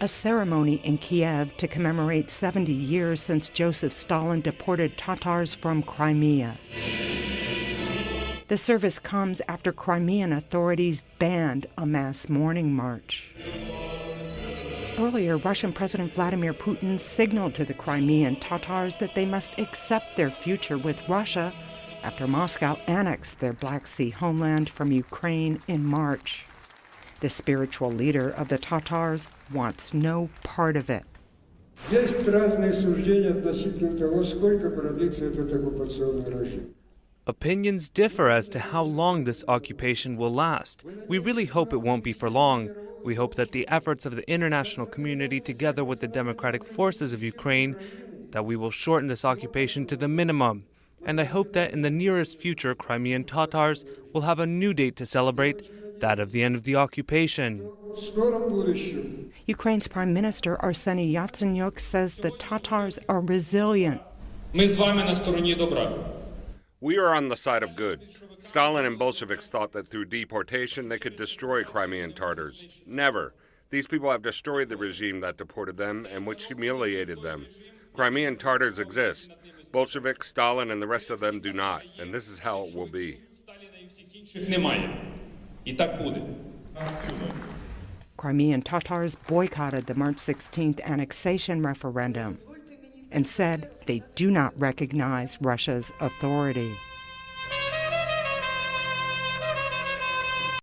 a ceremony in Kiev to commemorate 70 years since Joseph Stalin deported Tatars from Crimea. The service comes after Crimean authorities banned a mass mourning march. Earlier, Russian President Vladimir Putin signaled to the Crimean Tatars that they must accept their future with Russia after Moscow annexed their Black Sea homeland from Ukraine in March. The spiritual leader of the Tatars wants no part of it. Есть разные суждения относительно того, сколько продлится этот оккупационный режим. Opinions differ as to how long this occupation will last. We really hope it won't be for long. We hope that the efforts of the international community, together with the democratic forces of Ukraine, that we will shorten this occupation to the minimum. And I hope that in the nearest future, Crimean Tatars will have a new date to celebrate, that of the end of the occupation. Ukraine's Prime Minister Arseny Yatsenyuk says the Tatars are resilient. We are on the side of good. Stalin and Bolsheviks thought that through deportation they could destroy Crimean Tartars. Never. These people have destroyed the regime that deported them and which humiliated them. Crimean Tatars exist. Bolsheviks, Stalin, and the rest of them do not, and this is how it will be. Crimean Tatars boycotted the March 16th annexation referendum and said they do not recognize Russia's authority.